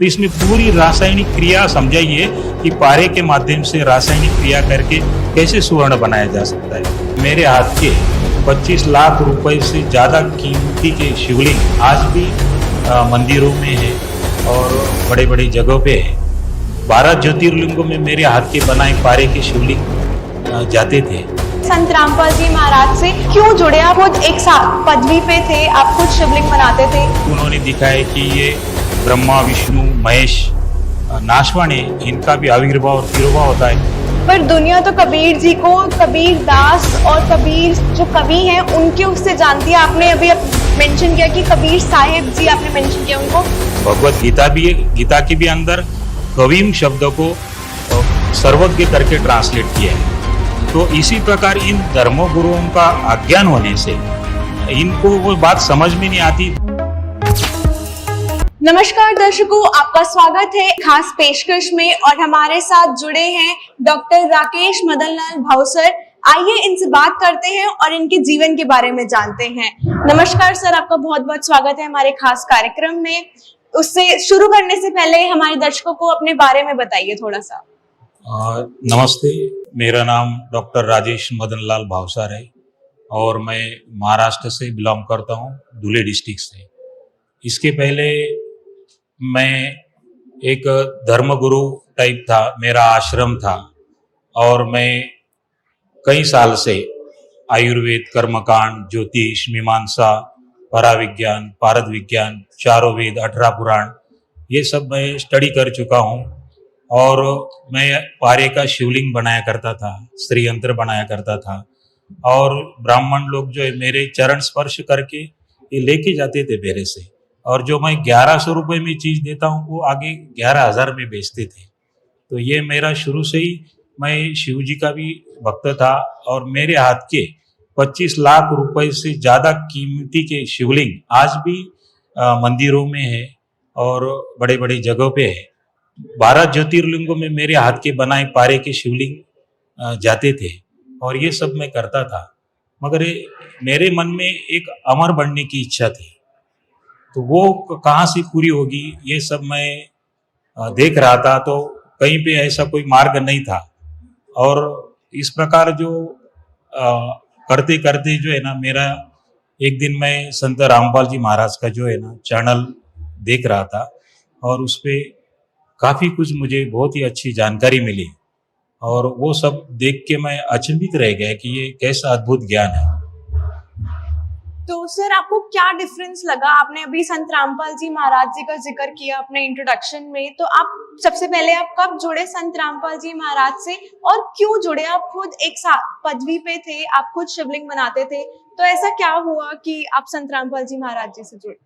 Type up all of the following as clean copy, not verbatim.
तो इसमें पूरी रासायनिक क्रिया समझाइए कि पारे के माध्यम से रासायनिक क्रिया करके कैसे सुवर्ण बनाया जा सकता है। मेरे हाथ के 25 लाख रुपए से ज्यादा कीमती के शिवलिंग आज भी मंदिरों में है और बड़े बड़े जगहों पे है। 12 ज्योतिर्लिंगों में मेरे हाथ के बनाए पारे के शिवलिंग जाते थे। संत रामपाल जी महाराज से क्यों जुड़े? आप खुद एक पदवी पे थे, आप खुद शिवलिंग बनाते थे। उन्होंने दिखाया कि ये ब्रह्मा विष्णु महेश नाशवान है, इनका भी आविर्भाव और तिरोभाव होता है। पर दुनिया तो कबीर जी को कबीर दास और कबीर जो कवि हैं उनके उससे जानती है। आपने अभी मेंशन किया कि कबीर साहिब जी आपने मेंशन किया उनको। भगवत गीता भी है, गीता के भी अंदर कवीम शब्द को सर्वज्ञ करके ट्रांसलेट किया है। तो इसी प्रकार इन धर्मगुरुओं का अज्ञान होने से इनको वो बात समझ में नहीं आती। नमस्कार दर्शकों, आपका स्वागत है खास पेशकश में और हमारे साथ जुड़े हैं डॉक्टर राकेश मदन लाल भावसर। आइए इनसे बात करते हैं और इनके जीवन के बारे में जानते हैं। नमस्कार सर, आपका बहुत बहुत स्वागत है हमारे खास कार्यक्रम में। उससे शुरू करने से पहले हमारे दर्शकों को अपने बारे में बताइए थोड़ा सा। नमस्ते, मेरा नाम डॉक्टर राजेश मदन लाल भावसर है और मैं महाराष्ट्र से बिलोंग करता हूँ, धुले डिस्ट्रिक्ट से। इसके पहले मैं एक धर्मगुरु टाइप था, मेरा आश्रम था और मैं कई साल से आयुर्वेद, कर्मकांड, ज्योतिष, मीमांसा, पराविज्ञान, पारद विज्ञान, चारों वेद, 18 पुराण, ये सब मैं स्टडी कर चुका हूँ। और मैं पारे का शिवलिंग बनाया करता था, श्री यंत्र बनाया करता था और ब्राह्मण लोग जो है मेरे चरण स्पर्श करके ये लेके जाते थे मेरे से। और जो मैं 1100 रुपये में चीज देता हूँ वो आगे 11,000 में बेचते थे। तो ये मेरा शुरू से ही, मैं शिव जी का भी भक्त था और मेरे हाथ के 25 लाख रुपए से ज्यादा कीमती के शिवलिंग आज भी मंदिरों में है और बड़े बड़े जगहों पे है। 12 ज्योतिर्लिंगों में मेरे हाथ के बनाए पारे के शिवलिंग जाते थे और ये सब मैं करता था। मगर मेरे मन में एक अमर बनने की इच्छा थी, तो वो कहाँ से पूरी होगी ये सब मैं देख रहा था। तो कहीं पे ऐसा कोई मार्ग नहीं था और इस प्रकार जो करते करते जो है ना, मेरा एक दिन मैं संत रामपाल जी महाराज का जो है ना चैनल देख रहा था और उस पे काफी कुछ मुझे बहुत ही अच्छी जानकारी मिली और वो सब देख के मैं अचंभित रह गया कि ये कैसा अद्भुत ज्ञान है। तो सर आपको क्या डिफरेंस लगा? आपने अभी संत रामपाल जी महाराज जी का जिक्र किया अपने इंट्रोडक्शन में, तो आप सबसे पहले आप कब जुड़े संत रामपाल जी महाराज से और क्यों जुड़े? आप खुद एक पदवी पे थे, आप खुद शिवलिंग बनाते थे, तो ऐसा क्या हुआ कि आप संत रामपाल जी महाराज जी से जुड़े?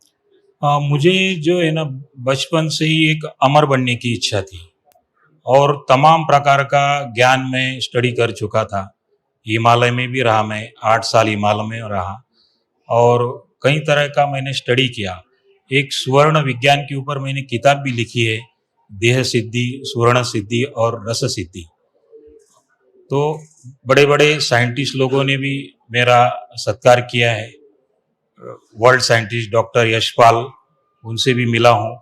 मुझे जो है ना बचपन से ही एक अमर बनने की इच्छा थी और तमाम प्रकार का ज्ञान मैं स्टडी कर चुका था। हिमालय में भी रहा, मैं 8 साल हिमालय में रहा और कई तरह का मैंने स्टडी किया। एक सुवर्ण विज्ञान के ऊपर मैंने किताब भी लिखी है, देह सिद्धि, सुवर्ण सिद्धि और रस सिद्धि। तो बड़े बड़े साइंटिस्ट लोगों ने भी मेरा सत्कार किया है। वर्ल्ड साइंटिस्ट डॉक्टर यशपाल, उनसे भी मिला हूँ।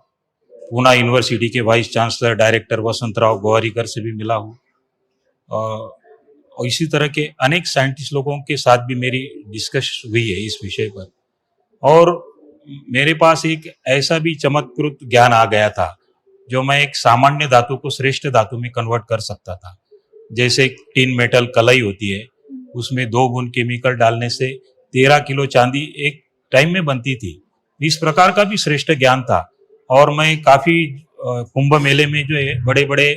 पूना यूनिवर्सिटी के vice chancellor director Vasantrao Gowariker से भी मिला हूँ और इसी तरह के अनेक साइंटिस्ट लोगों के साथ भी मेरी डिस्कस हुई है इस विषय पर। और मेरे पास एक ऐसा भी चमत्कृत ज्ञान आ गया था जो मैं एक सामान्य धातु को श्रेष्ठ धातु में कन्वर्ट कर सकता था। जैसे टिन मेटल कलाई होती है, उसमें 2 बूंद केमिकल डालने से 13 किलो चांदी एक टाइम में बनती थी। इस प्रकार का भी श्रेष्ठ ज्ञान था और मैं काफी कुंभ मेले में जो है बड़े बड़े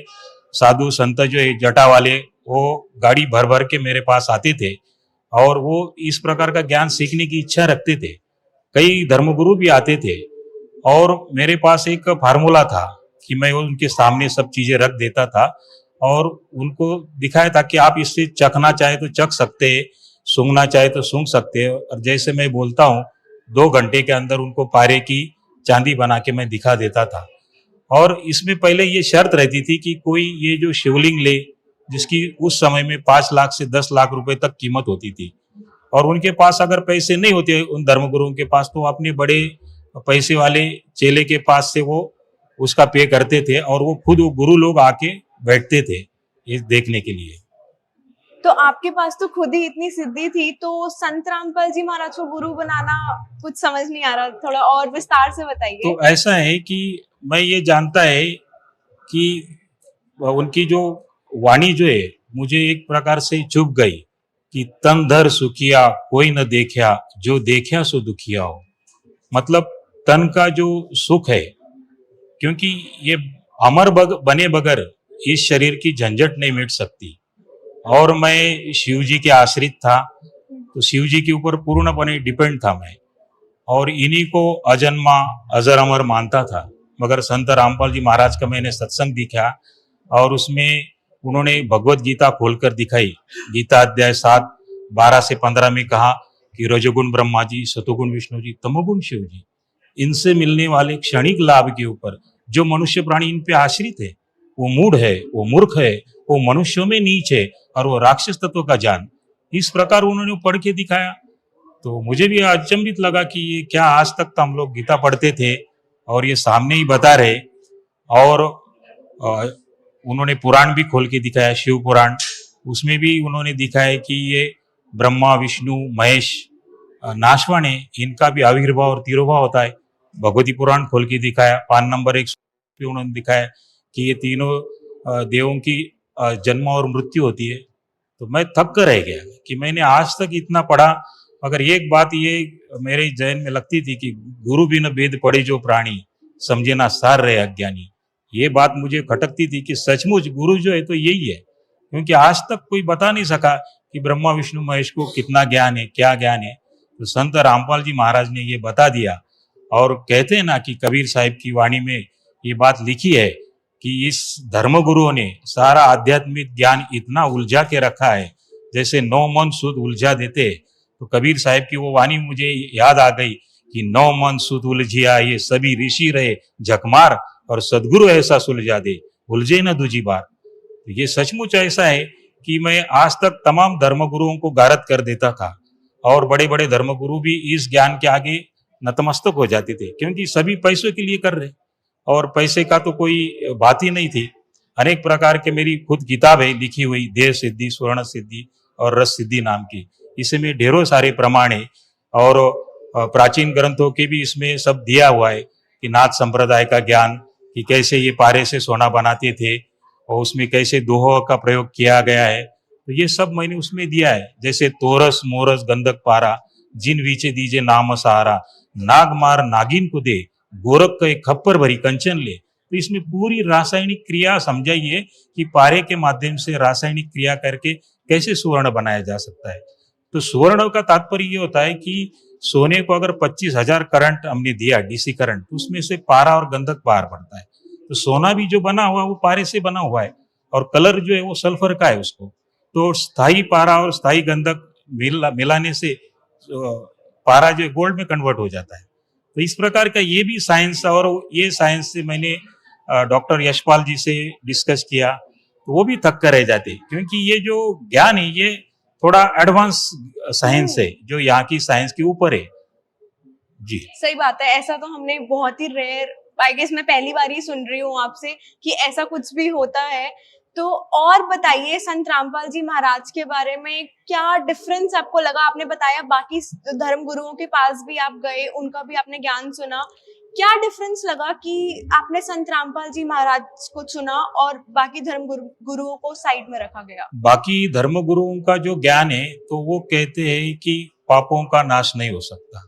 साधु संत जो है जटा वाले, वो गाड़ी भर भर के मेरे पास आते थे और वो इस प्रकार का ज्ञान सीखने की इच्छा रखते थे। कई धर्मगुरु भी आते थे और मेरे पास एक फार्मूला था कि मैं उनके सामने सब चीजें रख देता था और उनको दिखाया था कि आप इससे चखना चाहे तो चख सकते हैं, सूंघना चाहे तो सूंघ सकते हैं। और जैसे मैं बोलता हूँ 2 घंटे के अंदर उनको पारे की चांदी बना के मैं दिखा देता था। और इसमें पहले ये शर्त रहती थी कि कोई ये जो शिवलिंग ले, जिसकी उस समय में 5 लाख से 10 लाख रुपए तक कीमत होती थी और उनके पास अगर पैसे नहीं होते उन धर्मगुरुओं के पास, तो अपने बड़े पैसे वाले चेले के पास से वो उसका पे करते थे और वो खुद वो गुरु लोग आके बैठते थे ये देखने के लिए। तो आपके पास तो खुद ही इतनी सिद्धि थी, तो संत रामपाल जी महाराज को गुरु बनाना कुछ समझ नहीं आ रहा, थोड़ा और विस्तार से बताइए। तो ऐसा है कि मैं ये जानता है कि उनकी जो वाणी जो है मुझे एक प्रकार से चुभ गई कि तन धर सुखिया कोई न देखा, जो देखा सो दुखिया हो। मतलब तन का जो सुख है, क्योंकि ये अमर बने बगैर इस शरीर की झंझट नहीं मिट सकती। और मैं शिव जी के आश्रित था, तो शिव जी के ऊपर पूर्णपणे डिपेंड था मैं, और इन्हीं को अजन्मा अजर अमर मानता था। मगर संत रामपाल जी महाराज का मैंने सत्संग देखा और उसमें उन्होंने भगवत गीता खोलकर दिखाई। गीता अध्याय 7 12 से 15 में कहा कि रजोगुण ब्रह्मा जी, सतोगुण विष्णु जी, तमोगुण शिव जी, इनसे मिलने वाले क्षणिक लाभ के ऊपर जो मनुष्य प्राणी इन पे आश्रित है, वो मूढ़ है, वो मूर्ख है, वो मनुष्यों में नीच है और वो राक्षस तत्व का जान। इस प्रकार उन्होंने पढ़ के दिखाया। तो मुझे भी अचंभित लगा कि ये क्या, आज तक तो हम लोग गीता पढ़ते थे और ये सामने ही बता रहे। और उन्होंने पुराण भी खोल के दिखाया, शिव पुराण, उसमें भी उन्होंने दिखाया कि ये ब्रह्मा विष्णु महेश नाशवान है, इनका भी आविर्भाव और तिरोभाव होता है। भगवती पुराण खोल के दिखाया, पान नंबर 1 पे उन्होंने दिखाया कि ये तीनों देवों की जन्म और मृत्यु होती है। तो मैं थक कर रह गया कि मैंने आज तक इतना पढ़ा, मगर एक बात ये मेरे जहन में लगती थी कि गुरु बिन वेद पढ़े जो प्राणी, समझे ना सार रहे अज्ञानी। ये बात मुझे खटकती थी कि सचमुच गुरु जो है तो यही है, क्योंकि आज तक कोई बता नहीं सका कि ब्रह्मा विष्णु महेश को कितना ज्ञान है, क्या ज्ञान है। तो संत रामपाल जी महाराज ने ये बता दिया। और कहते हैं ना कि कबीर साहिब की वाणी में ये बात लिखी है कि इस धर्म गुरुओं ने सारा आध्यात्मिक ज्ञान इतना उलझा के रखा है, जैसे 9 मन सुध उलझा देते। तो कबीर साहिब की वो वाणी मुझे याद आ गई कि 9 मन सुध उलझिया, ये सभी ऋषि रहे झकमार, और सदगुरु ऐसा सुलझा दे, उलझे न दूजी बार। तो ये सचमुच ऐसा है कि मैं आज तक तमाम धर्मगुरुओं को गारत कर देता था, और बड़े बड़े धर्मगुरु भी इस ज्ञान के आगे नतमस्तक हो जाते थे, क्योंकि सभी पैसों के लिए कर रहे, और पैसे का तो कोई बात ही नहीं थी। अनेक प्रकार के मेरी खुद किताब है लिखी हुई, देव सिद्धि, स्वर्ण सिद्धि और रस सिद्धि नाम की। इसमें ढेरों सारे प्रमाण है, और प्राचीन ग्रंथों के भी इसमें सब दिया हुआ है कि नाथ संप्रदाय का ज्ञान, कि कैसे ये पारे से सोना बनाते थे और उसमें कैसे दोहों का प्रयोग किया गया है। तो ये सब मैंने उसमें दिया है। जैसे तोरस मोरस गंधक पारा, जिन वीचे दीजे नाम सहारा, नाग मार नागिन को दे, गोरख का एक खप्पर भरी कंचन ले। तो इसमें पूरी रासायनिक क्रिया समझाई है कि पारे के माध्यम से रासायनिक क्रिया करके कैसे सुवर्ण बनाया जा सकता है। तो सुवर्ण का तात्पर्य ये होता है कि सोने को अगर 25,000 करंट हमने दिया, डीसी करंट, तो उसमें से पारा और गंधक बाहर पड़ता है। तो सोना भी जो बना हुआ वो पारे से बना हुआ है, और कलर जो है वो सल्फर का है उसको। तो स्थायी पारा और स्थायी गंधक मिलाने से पारा जो गोल्ड में कन्वर्ट हो जाता है। तो इस प्रकार का ये भी साइंस, और ये साइंस से मैंने डॉक्टर यशपाल जी से डिस्कस किया, तो वो भी थक कर रह जाते, क्योंकि ये जो ज्ञान है ये थोड़ा एडवांस साइंस है, जो यहाँ की साइंस के ऊपर है। जी सही बात है। ऐसा तो हमने बहुत ही रेयर, आई गेस मैं पहली बार ही सुन रही हूँ आपसे कि ऐसा कुछ भी होता है। तो और बताइए संत रामपाल जी महाराज के बारे में, क्या डिफरेंस आपको लगा? आपने बताया बाकी धर्म गुरुओं के पास भी आप गए, उनका भी आपने ज्ञान सुना, क्या डिफरेंस लगा कि आपने संत रामपाल जी महाराज को चुना और बाकी धर्म गुरुओं को साइड में रखा गया? बाकी धर्म गुरुओं का जो ज्ञान है, तो वो कहते हैं कि पापों का नाश नहीं हो सकता,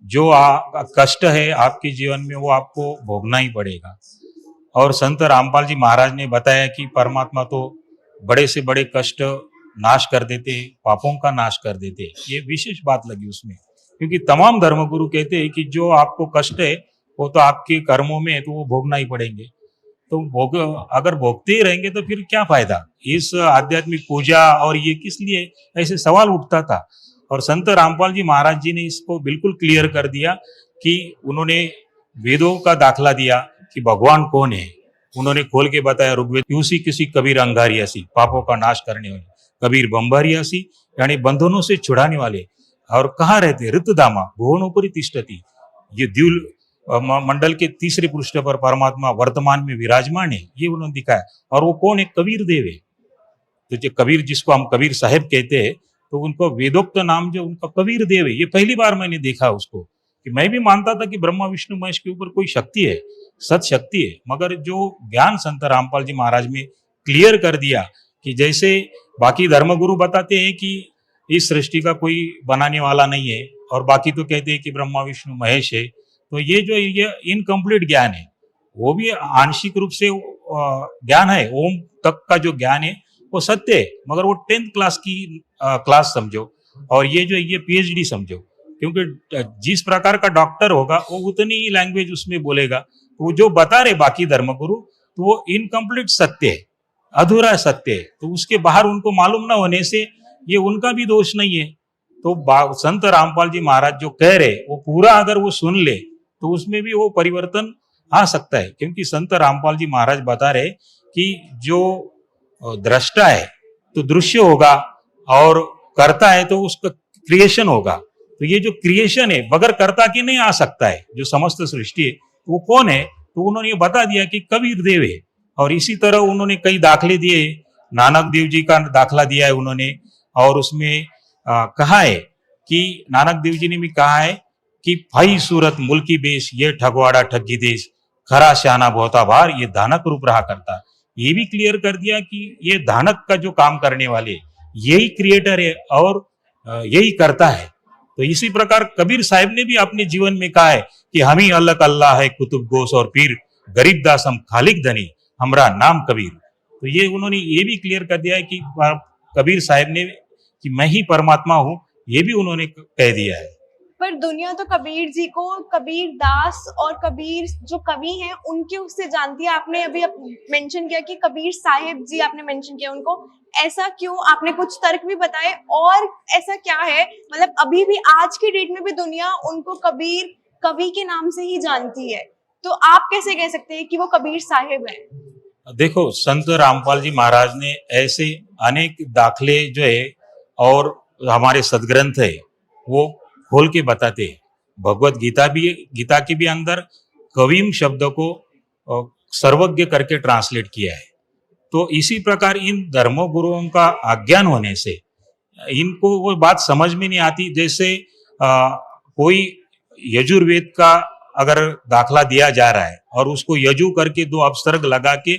जो कष्ट है आपके जीवन में वो आपको भोगना ही पड़ेगा। और संत रामपाल जी महाराज ने बताया कि परमात्मा तो बड़े से बड़े कष्ट नाश कर देते, पापों का नाश कर देते। ये विशेष बात लगी उसमें, क्योंकि तमाम धर्मगुरु कहते हैं कि जो आपको कष्ट है वो तो आपके कर्मों में है, तो वो भोगना ही पड़ेंगे। तो अगर भोगते ही रहेंगे तो फिर क्या फायदा इस आध्यात्मिक पूजा, और ये किस लिए, ऐसे सवाल उठता था। और संत रामपाल जी महाराज जी ने इसको बिल्कुल क्लियर कर दिया कि उन्होंने वेदों का दाखला दिया कि भगवान कौन है। उन्होंने खोल के बताया, ऋग्वेद यूसी किसी कबीर अंगारियासी, पापों का नाश करने वाले, कबीर बंबारियासी यानी बंधनों से छुड़ाने वाले, और कहाँ रहते, ऋतुदामा भुवनोपरि तिष्ठति, ये द्यूल मंडल के तीसरे पृष्ठ पर परमात्मा वर्तमान में विराजमान है, ये उन्होंने दिखाया। और वो कौन है? कबीर देव है। तो जो कबीर, जिसको हम कबीर साहब कहते हैं, तो उनको वेदोक्त नाम जो उनका कबीर देव है, ये पहली बार मैंने देखा उसको। कि मैं भी मानता था कि ब्रह्मा विष्णु महेश के ऊपर कोई शक्ति है, सत शक्ति है, मगर जो ज्ञान संत रामपाल जी महाराज में क्लियर कर दिया कि जैसे बाकी धर्मगुरु बताते हैं कि इस सृष्टि का कोई बनाने वाला नहीं है, और बाकी तो कहते हैं कि ब्रह्मा विष्णु महेश है, तो ये जो ये इनकम्प्लीट ज्ञान है, वो भी आंशिक रूप से ज्ञान है। ओम तक का जो ज्ञान है वो सत्य है, मगर वो 10th क्लास की क्लास समझो, और ये जो ये PhD समझो, क्योंकि जिस प्रकार का डॉक्टर होगा वो उतनी ही लैंग्वेज उसमें बोलेगा। तो वो जो बता रहे बाकी धर्मगुरु, तो वो इनकम्प्लीट सत्य है, अधूरा सत्य है। तो उसके बाहर उनको मालूम ना होने से ये उनका भी दोष नहीं है। तो संत रामपाल जी महाराज जो कह रहे, वो पूरा अगर वो सुन ले तो उसमें भी वो परिवर्तन आ सकता है। क्योंकि संत रामपाल जी महाराज बता रहे कि जो दृष्टा है तो दृश्य होगा, और करता है तो उसका क्रिएशन होगा। तो ये जो क्रिएशन है बगैर कर्ता के नहीं आ सकता है, जो समस्त सृष्टि है। तो वो कौन है? तो उन्होंने ये बता दिया कि कबीर देव है। और इसी तरह उन्होंने कई दाखले दिए, नानक देव जी का दाखला दिया है उन्होंने, और उसमें कहा है कि नानक देव जी ने भी कहा है कि भाई सूरत मुल्की बेश, ये ठगवाड़ा ठगी देश, खरा शाना बहुता भार, ये धानक रूप रहा करता। ये भी क्लियर कर दिया कि ये धानक का जो काम करने वाले यही क्रिएटर है और यही करता है। तो इसी प्रकार कबीर साहब ने भी अपने जीवन में कहा है कि हम ही अल्लाह अल्लाह है कुतुब गोस और पीर, गरीब दास हम खालिक धनी, हमरा नाम कबीर। तो ये उन्होंने ये भी क्लियर कर दिया है कि कबीर साहब ने कि मैं ही परमात्मा हूं, ये भी उन्होंने कह दिया है। पर दुनिया तो कबीर जी को कबीर दास और कबीर जो कवि हैं उनके उससे जानती है। आपने अभी मेंशन किया कि कबीर साहिब जी आपने मेंशन किया उनको, ऐसा क्यों? आपने कुछ तर्क भी बताए, और ऐसा क्या है मतलब अभी भी आज की डेट में भी दुनिया उनको कबीर कवि के नाम से ही जानती है, तो आप कैसे कह सकते हैं कि वो कबीर साहिब हैं? देखो, संत रामपाल जी महाराज ने ऐसे अनेक दाखले जो है और हमारे सदग्रंथ है वो खोल के बताते हैं। भगवत गीता के भी अंदर कविम शब्द को सर्वज्ञ करके ट्रांसलेट किया है। तो इसी प्रकार इन धर्म गुरुओं का अज्ञान होने से इनको वो बात समझ में नहीं आती। जैसे कोई यजुर्वेद का अगर दाखला दिया जा रहा है और उसको यजु करके 2 अपसर्ग लगा के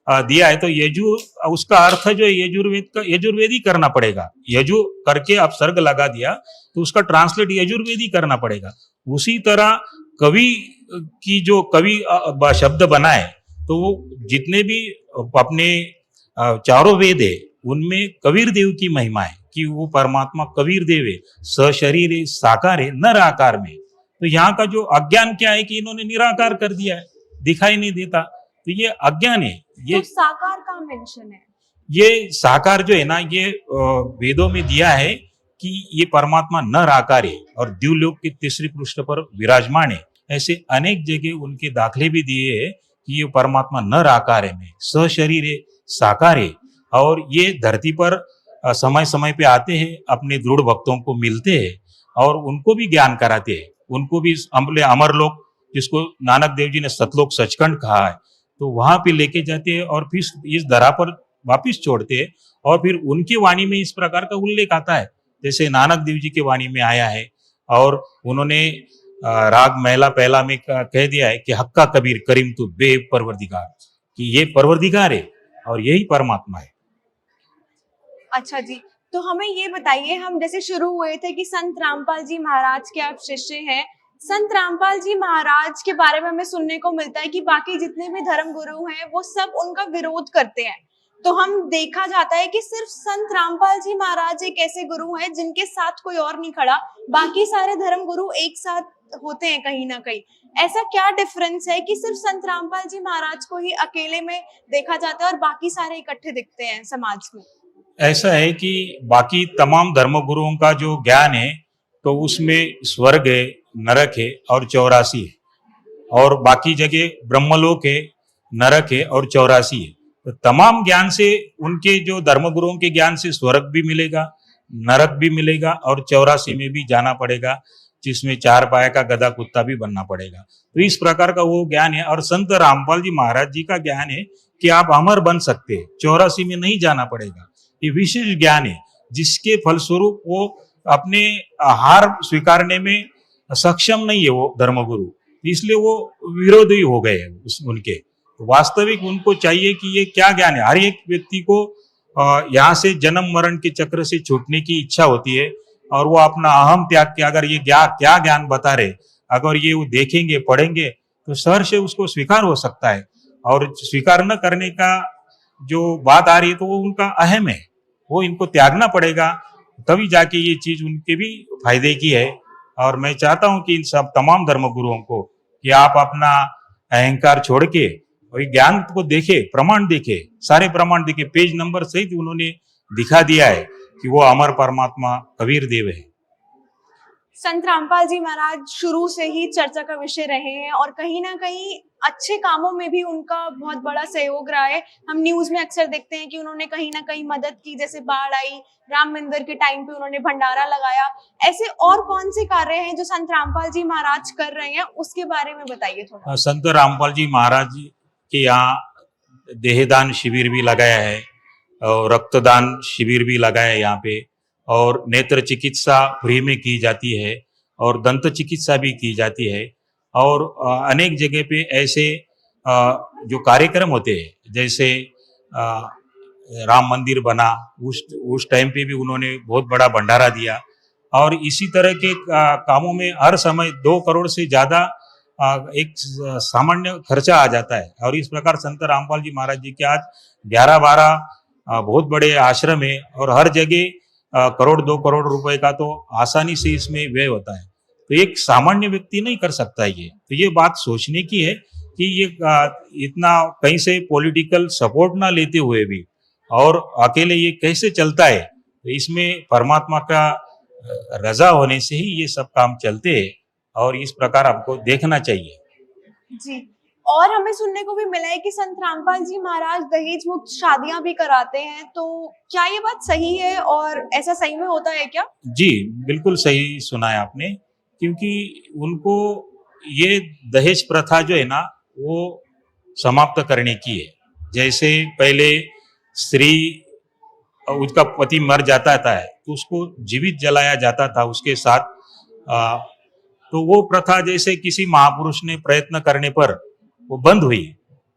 दिया है, तो यजु उसका अर्थ जो यजुर्वेद का यजुर्वेदी करना पड़ेगा। यजु करके अपसर्ग लगा दिया तो उसका ट्रांसलेट यजुर्वेदी करना पड़ेगा। उसी तरह कवि की जो कवि शब्द बनाए, तो वो जितने भी अपने चारों वेद है उनमें कबीर देव की महिमा है कि वो परमात्मा कबीर देव है, सशरीर है, साकार है, नर आकार में। तो यहाँ का जो अज्ञान क्या है कि इन्होंने निराकार कर दिया है, दिखाई नहीं देता। तो ये अज्ञान है। ये तो साकार का मेंशन है, ये साकार जो है ना, ये वेदों में दिया है कि ये परमात्मा नर आकार है और द्युलोक के तीसरे पृष्ठ पर विराजमान है। ऐसे अनेक जगह उनके दाखले भी दिए है कि ये परमात्मा नर आकार है, में सशरीर है, साकार है, और ये धरती पर समय समय पे आते हैं, अपने दृढ़ भक्तों को मिलते हैं और उनको भी ज्ञान कराते हैं। उनको भी अमरलोक, जिसको नानक देव जी ने सतलोक सचखंड कहा है, तो वहां पे लेके जाते हैं और फिर इस धरा पर वापिस छोड़ते हैं। और फिर उनकी वाणी में इस प्रकार का उल्लेख आता है, जैसे नानक देव जी के वाणी में आया है, और उन्होंने राग महला पहला में कह दिया है कि हक्का कबीर करीम तू बे परवरदिगार, कि ये परवरदिगार है और यही परमात्मा है। अच्छा जी, तो हमें ये बताइए, हम जैसे शुरू हुए थे कि संत रामपाल जी महाराज के आप शिष्य हैं। संत रामपाल जी महाराज के बारे में हमें सुनने को मिलता है कि बाकी जितने भी धर्म गुरु हैं वो सब उनका विरोध करते हैं। तो हम देखा जाता है कि सिर्फ संत रामपाल जी महाराज एक ऐसे गुरु हैं जिनके साथ कोई और नहीं खड़ा, बाकी सारे धर्म गुरु एक साथ होते हैं कहीं ना कहीं। ऐसा क्या डिफरेंस है कि सिर्फ संत रामपाल जी महाराज को ही अकेले में देखा जाता है और बाकी सारे इकट्ठे दिखते हैं समाज में? ऐसा है कि बाकी तमाम धर्म गुरुओं का जो ज्ञान है तो उसमें स्वर्ग है, नरक है और 84 है, और बाकी जगह ब्रह्मलोक है, नरक है और 84 है। तो तमाम ज्ञान से, उनके जो धर्म गुरुओं के ज्ञान से स्वर्ग भी मिलेगा, नरक भी मिलेगा और 84 में भी जाना पड़ेगा। जिसमें 4 पाए का गधा कुत्ता भी बनना पड़ेगा। तो इस प्रकार का वो ज्ञान है। और संत रामपाल जी महाराज जी का ज्ञान है कि आप अमर बन सकते हैं, 84 में नहीं जाना पड़ेगा। ये विशेष ज्ञान है जिसके फलस्वरूप वो अपने हार स्वीकारने में सक्षम नहीं है वो धर्मगुरु, इसलिए वो विरोधी हो गए उनके। वास्तविक उनको चाहिए कि ये क्या ज्ञान है। हर एक व्यक्ति को यहाँ से जन्म मरण के चक्र से छूटने की इच्छा होती है और वो अपना अहम त्याग के अगर ये क्या ज्ञान बता रहे, अगर ये वो देखेंगे पढ़ेंगे तो सहर्ष से उसको स्वीकार हो सकता है। और स्वीकार न करने का जो बात आ रही है तो वो उनका अहम है, वो इनको त्यागना पड़ेगा, तभी जाके ये चीज उनके भी फायदे की है। और मैं चाहता हूं कि इन सब तमाम धर्मगुरुओं को कि आप अपना अहंकार छोड़ के और ज्ञान को देखे, प्रमाण देखे, सारे प्रमाण देखे, पेज नंबर सहित उन्होंने दिखा दिया है कि वो अमर परमात्मा कबीर देव है। संत रामपाल जी महाराज शुरू से ही चर्चा का विषय रहे हैं और कहीं ना कहीं अच्छे कामों में भी उनका बहुत बड़ा सहयोग रहा है। हम न्यूज में अक्सर देखते हैं कि उन्होंने कहीं ना कहीं मदद की, जैसे बाढ़ आई, राम मंदिर के टाइम पे उन्होंने भंडारा लगाया। ऐसे और कौन से कार्य हैं जो संत रामपाल जी महाराज कर रहे हैं, उसके बारे में बताइए थोड़ा। संत रामपाल जी महाराज के यहाँ देहदान शिविर भी लगाया है और रक्तदान शिविर भी लगाया है यहाँ पे, और नेत्र चिकित्सा फ्री में की जाती है और दंत चिकित्सा भी की जाती है। और अनेक जगह पे ऐसे जो कार्यक्रम होते हैं, जैसे राम मंदिर बना उस टाइम पे भी उन्होंने बहुत बड़ा भंडारा दिया। और इसी तरह के कामों में हर समय 2 करोड़ से ज्यादा एक सामान्य खर्चा आ जाता है। और इस प्रकार संत रामपाल जी महाराज जी के आज 11-12 बहुत बड़े आश्रम है और हर जगह करोड़ 2 करोड़ रुपए का तो आसानी से इसमें व्यय होता है। तो एक सामान्य व्यक्ति नहीं कर सकता ये। तो ये बात सोचने की है कि ये इतना कहीं से पॉलिटिकल सपोर्ट ना लेते हुए भी और अकेले ये कैसे चलता है, तो इसमें परमात्मा का रजा होने से ही ये सब काम चलते हैं और इस प्रकार आपको देखना चाहिए। जी, और हमें सुनने को भी मिला है कि संत रामपाल जी महाराज दहेज मुक्त शादियां भी कराते हैं, तो क्या ये बात सही है और ऐसा सही में होता है क्या? जी बिल्कुल सही सुना है आपने, क्योंकि उनको ये दहेज प्रथा जो है ना वो समाप्त करने की है। जैसे पहले स्त्री, उसका पति मर जाता था तो उसको जीवित जलाया जाता था उसके साथ, तो वो प्रथा जैसे किसी महापुरुष ने प्रयत्न करने पर वो बंद हुई,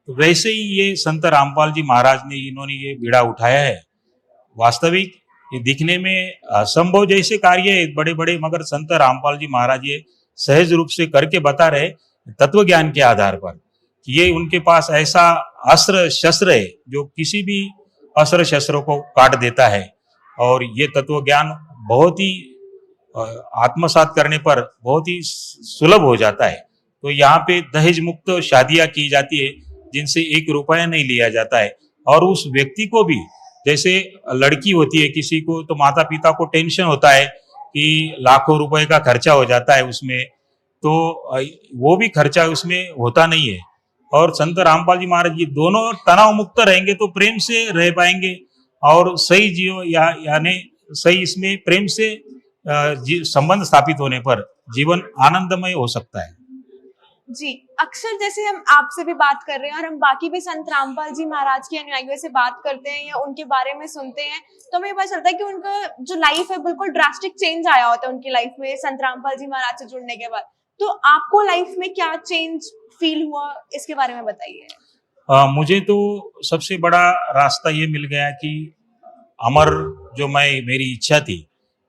तो वैसे ही ये संत रामपाल जी महाराज ने इन्होंने ये बीड़ा उठाया है। वास्तविक ये दिखने में असंभव जैसे कार्य है बड़े बड़े, मगर संत रामपाल जी महाराज ये सहज रूप से करके बता रहे तत्व ज्ञान के आधार पर कि ये उनके पास ऐसा अस्त्र शस्त्र है जो किसी भी अस्त्र शस्त्रों को काट देता है। और ये तत्व ज्ञान बहुत ही आत्मसात करने पर बहुत ही सुलभ हो जाता है। तो यहाँ पे दहेज मुक्त शादियां की जाती है जिनसे 1 रुपया नहीं लिया जाता है। और उस व्यक्ति को भी, जैसे लड़की होती है किसी को, तो माता पिता को टेंशन होता है कि लाखों रुपए का खर्चा हो जाता है उसमें, तो वो भी खर्चा उसमें होता नहीं है। और संत रामपाल जी महाराज ये दोनों तनाव मुक्त रहेंगे तो प्रेम से रह पाएंगे और सही यानी सही इसमें प्रेम से संबंध स्थापित होने पर जीवन आनंदमय हो सकता है। जी, अक्सर जैसे हम आपसे भी बात कर रहे हैं और हम बाकी भी संत रामपाल जी महाराज के अनुयायियों से बात करते हैं या उनके बारे में सुनते हैं, तो हमें पता चलता है कि उनका जो लाइफ है बिल्कुल ड्रास्टिक चेंज आया होता है उनकी लाइफ में संत रामपाल जी महाराज से जुड़ने के बाद। तो आपको लाइफ में क्या चेंज फील हुआ, इसके बारे में बताइए। मुझे तो सबसे बड़ा रास्ता ये मिल गया कि अमर जो मेरी इच्छा थी,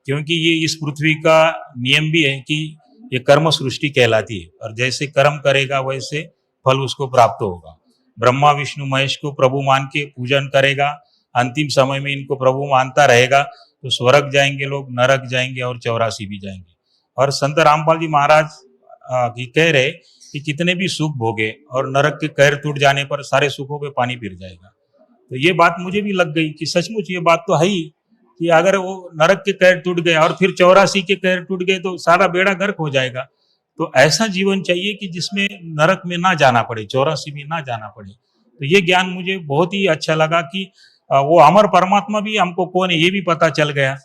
क्योंकि ये इस पृथ्वी का नियम भी है कि ये कर्म सृष्टि कहलाती है और जैसे कर्म करेगा वैसे फल उसको प्राप्त होगा। ब्रह्मा विष्णु महेश को प्रभु मान के पूजन करेगा, अंतिम समय में इनको प्रभु मानता रहेगा तो स्वर्ग जाएंगे लोग, नरक जाएंगे और 84 भी जाएंगे। और संत रामपाल जी महाराज कह रहे कि कितने भी सुख भोगे और नरक के कहर टूट जाने पर सारे सुखों पे पानी फिर जाएगा। तो ये बात मुझे भी लग गई कि सचमुच ये बात तो है ही कि अगर वो नरक के कहर टूट गए और फिर 84 के कहर टूट गए तो सारा बेड़ा गर्क हो जाएगा। तो ऐसा जीवन चाहिए कि जिसमें नरक में ना जाना पड़े, 84 में ना जाना पड़े। तो ये ज्ञान मुझे बहुत ही अच्छा लगा कि वो अमर परमात्मा भी हमको कौन है ये भी पता चल गया।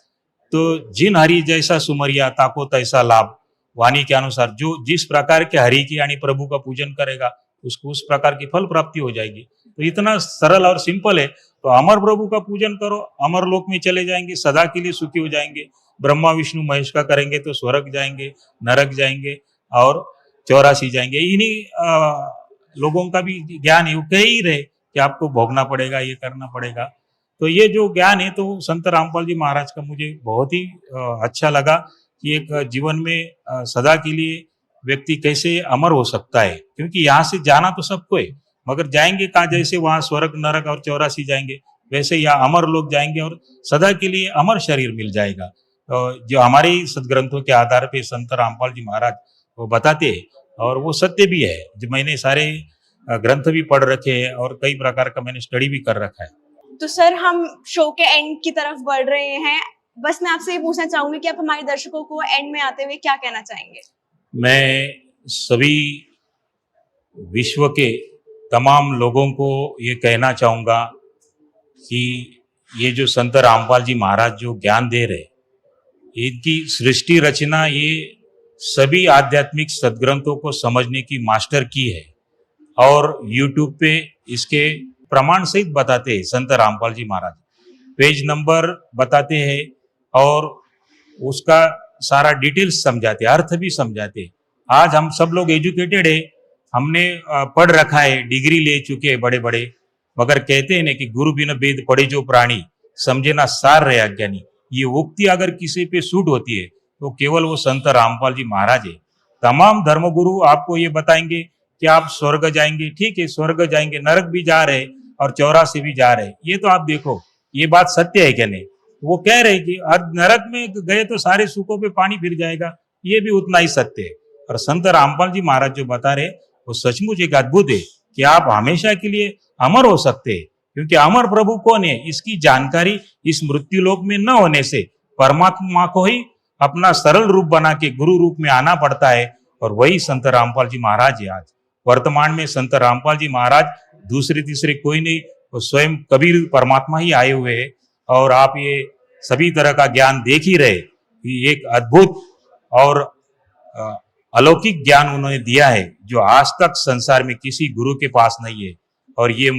तो जिन हरि जैसा सुमरिया ताको तैसा लाभ, वाणी के अनुसार जो जिस प्रकार के हरि की यानी प्रभु का पूजन करेगा उसको उस प्रकार की फल प्राप्ति हो जाएगी। तो इतना सरल और सिंपल है। तो अमर प्रभु का पूजन करो, अमर लोक में चले जाएंगे, सदा के लिए सुखी हो जाएंगे। ब्रह्मा विष्णु महेश का करेंगे तो स्वर्ग जाएंगे, नरक जाएंगे और 84 जाएंगे। इन्हीं लोगों का भी ज्ञान है, वो कह ही रहे कि आपको भोगना पड़ेगा, ये करना पड़ेगा। तो ये जो ज्ञान है तो संत रामपाल जी महाराज का मुझे बहुत ही अच्छा लगा कि एक जीवन में सदा के लिए व्यक्ति कैसे अमर हो सकता है, क्योंकि यहाँ से जाना तो सबको है, मगर जाएंगे कहाँ? जैसे वहां स्वर्ग नरक और 84 जाएंगे, वैसे यहाँ अमर लोग जाएंगे और सदा के लिए अमर शरीर मिल जाएगा। तो जो हमारे सदग्रंथों के आधार पे संत रामपाल जी महाराज वो बताते हैं और वो सत्य भी है। जो मैंने सारे ग्रंथ भी पढ़ रखे हैं और कई प्रकार का मैंने स्टडी भी कर रखा है। तो सर हम शो के एंड की तरफ बढ़ रहे हैं, बस मैं आपसे ये पूछना चाहूंगी कि आप हमारे दर्शकों को एंड में आते हुए क्या कहना चाहेंगे? मैं सभी विश्व के तमाम लोगों को ये कहना चाहूँगा कि ये जो संत रामपाल जी महाराज जो ज्ञान दे रहे, इनकी सृष्टि रचना ये सभी आध्यात्मिक सदग्रंथों को समझने की मास्टर की है और YouTube पे इसके प्रमाण सहित बताते हैं संत रामपाल जी महाराज। पेज नंबर बताते हैं और उसका सारा डिटेल्स समझाते, अर्थ भी समझाते। आज हम सब लोग एजुकेटेड है, हमने पढ़ रखा है, डिग्री ले चुके हैं बड़े बड़े, मगर कहते हैं ना कि गुरु बिन वेद पढ़े जो प्राणी, समझे ना सार रहे अज्ञानी। ये उक्ति अगर किसी पे सूट होती है तो केवल वो संत रामपाल जी महाराज है। तमाम धर्मगुरु आपको ये बताएंगे कि आप स्वर्ग जाएंगे, ठीक है स्वर्ग जाएंगे, नरक भी जा रहे और 84 भी जा रहे। ये तो आप देखो ये बात सत्य है क्या नहीं? वो कह रहे कि नरक में गए तो सारे सुखों पे पानी फिर जाएगा, ये भी उतना ही सत्य है। और संत रामपाल जी महाराज जो बता रहे वो सचमुच एक अद्भुत है कि आप हमेशा के लिए अमर हो सकते हैं, क्योंकि अमर प्रभु कौन है इसकी जानकारी इस मृत्यु लोक में न होने से परमात्मा को ही अपना सरल रूप बना के गुरु रूप में आना पड़ता है और वही संत रामपाल जी महाराज है। आज वर्तमान में संत रामपाल जी महाराज दूसरे तीसरे कोई नहीं, वो स्वयं कबीर परमात्मा ही आए हुए हैं और आप ये सभी तरह का ज्ञान देख ही रहे कि एक अद्भुत और अलौकिक ज्ञान उन्होंने दिया है जो आज तक संसार में किसी गुरु के पास नहीं है। और ये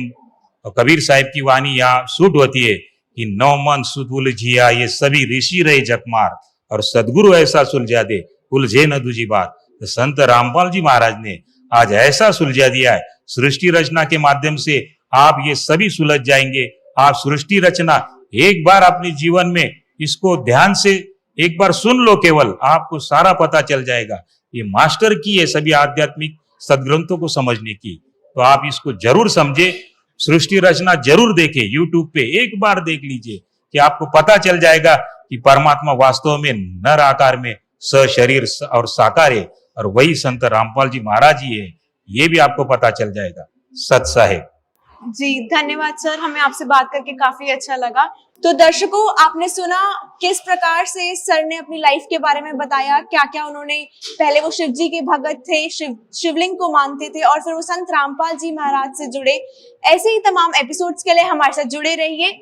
कबीर साहिब की वाणी यहाँ सूट होती है कि नौ मन सुतुल जिया ये सभी ऋषि रहे जकमार और सदगुरु ऐसा सुलझा दे उलझे न दूजी बात। तो संत रामपाल जी महाराज ने आज ऐसा सुलझा दिया है, सृष्टि रचना के माध्यम से आप ये सभी सुलझ जाएंगे। आप सृष्टि रचना एक बार अपने जीवन में इसको ध्यान से एक बार सुन लो, केवल आपको सारा पता चल जाएगा। ये मास्टर की है सभी आध्यात्मिक सदग्रंथों को समझने की, तो आप इसको जरूर समझे, सृष्टि रचना जरूर देखें, यूट्यूब पे एक बार देख लीजिए कि आपको पता चल जाएगा कि परमात्मा वास्तव में नर आकार में सशरीर और साकार है और वही संत रामपाल जी महाराज ही है, ये भी आपको पता चल जाएगा। सत साहेब जी धन्यवाद सर, हमें आपसे बात करके काफी अच्छा लगा। तो दर्शकों आपने सुना किस प्रकार से सर ने अपनी लाइफ के बारे में बताया, क्या क्या उन्होंने, पहले वो शिव जी के भगत थे, शिवलिंग को मानते थे और फिर वो संत रामपाल जी महाराज से जुड़े। ऐसे ही तमाम एपिसोड्स के लिए हमारे साथ जुड़े रहिए।